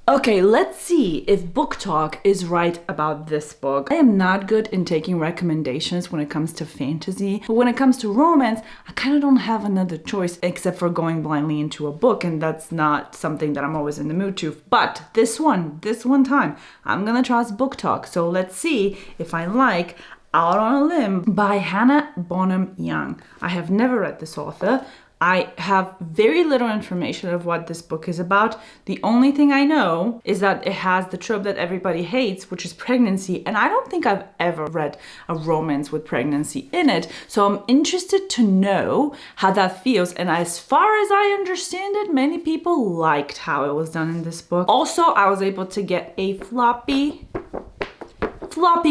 Okay, let's see if Book Talk is right about this book. I am not good in taking recommendations when it comes to fantasy, but when it comes to romance, I kind of don't have another choice except for going blindly into a book, and that's not something that I'm always in the mood to. But this one time, I'm gonna trust Book Talk. So let's see if I like Out on a Limb by Hannah Bonam-Young. I have never read this author. I have very little information of what this book is about. The only thing I know is that it has the trope that everybody hates, which is pregnancy. And I don't think I've ever read a romance with pregnancy in it. So I'm interested to know how that feels. And as far as I understand it, many people liked how it was done in this book. Also, I was able to get a floppy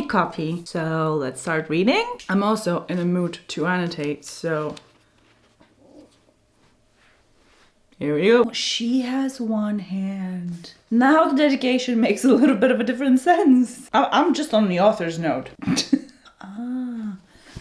copy. So let's start reading. I'm also in a mood to annotate, so here we go. She has one hand. Now the dedication makes a little bit of a different sense. I'm just on the author's note.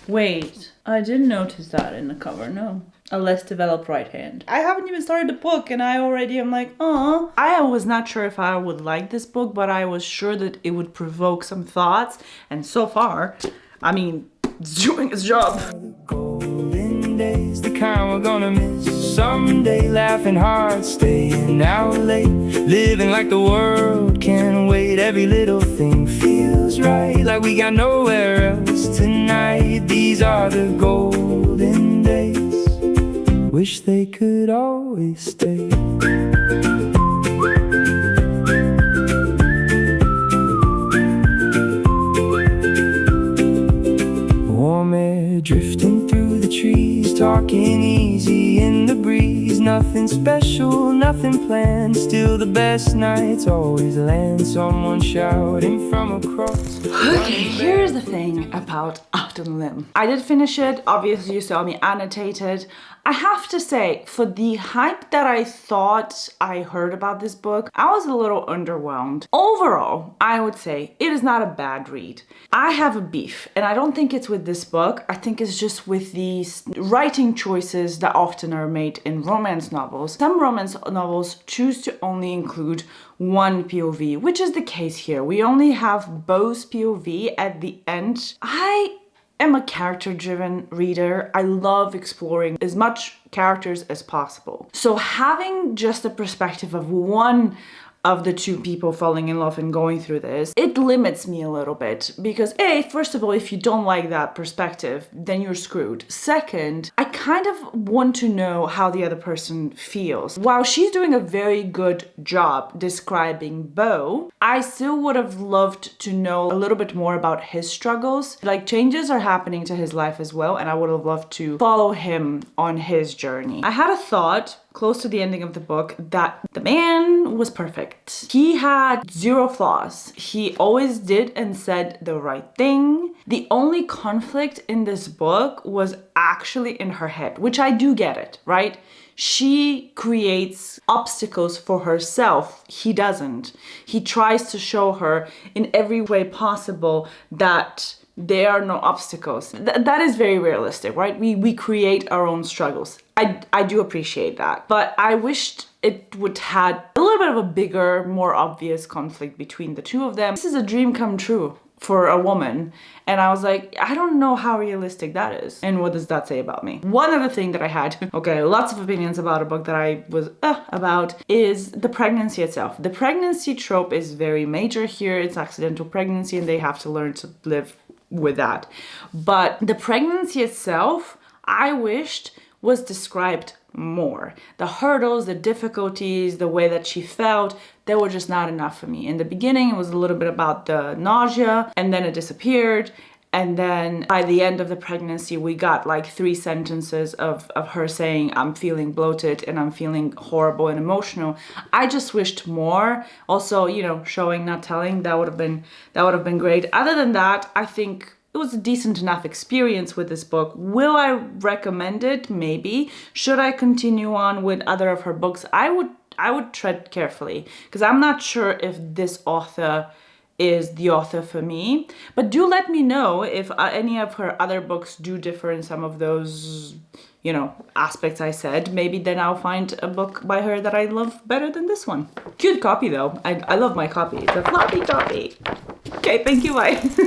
Wait, I didn't notice that in the cover, no. A less developed right hand. I haven't even started the book and I already am like, oh. I was not sure if I would like this book, but I was sure that it would provoke some thoughts. And so far, I mean, it's doing its job. Golden days, the kind we're gonna miss someday. Laughing hard, staying out late, living like the world can't wait. Every little thing feels right, like we got nowhere else tonight. These are the golden days, wish they could always stay. Warm air drifting through the trees, talking easy in the breeze. Nothing special, nothing planned, still the best nights always land. Someone shouting from across. Okay, here's the thing about Out on a Limb. I did finish it, obviously you saw me annotate it. I have to say, for the hype that I thought I heard about this book, I was a little underwhelmed. Overall, I would say it is not a bad read. I have a beef, and I don't think it's with this book. I think it's just with these writing choices that often are made in romance novels. Some romance novels choose to only include one POV, which is the case here. We only have Beau's POV at the end. I'm a character-driven reader. I love exploring as much characters as possible. So having just the perspective of one of the two people falling in love and going through this, it limits me a little bit because first of all, if you don't like that perspective, then you're screwed. Second, I kind of want to know how the other person feels. While she's doing a very good job describing Beau, I still would have loved to know a little bit more about his struggles. Like, changes are happening to his life as well, and I would have loved to follow him on his journey. I had a thought close to the ending of the book that the man was perfect. He had zero flaws. He always did and said the right thing. The only conflict in this book was actually in her head, which I do get it, right? She creates obstacles for herself. He doesn't. He tries to show her in every way possible that there are no obstacles. That is very realistic, right? We create our own struggles. I do appreciate that. But I wished it would had a little bit of a bigger, more obvious conflict between the two of them. This is a dream come true for a woman. And I was like, I don't know how realistic that is. And what does that say about me? One other thing that I had, okay, lots of opinions about a book that I was about, is the pregnancy itself. The pregnancy trope is very major here. It's accidental pregnancy and they have to learn to live with that. But the pregnancy itself, I wished was described more. The hurdles, the difficulties, the way that she felt, they were just not enough for me. In the beginning, it was a little bit about the nausea, and then it disappeared. And then by the end of the pregnancy, we got like 3 sentences of her saying, I'm feeling bloated and I'm feeling horrible and emotional. I just wished more. Also, you know, showing, not telling, that would have been great. Other than that, I think it was a decent enough experience with this book. Will I recommend it? Maybe. Should I continue on with other of her books? I would tread carefully because I'm not sure if this author is the author for me. But do let me know if any of her other books do differ in some of those, you know, aspects I said, maybe then I'll find a book by her that I love better than this one. Cute copy though. I love my copy. It's a floppy copy. Okay, thank you, bye.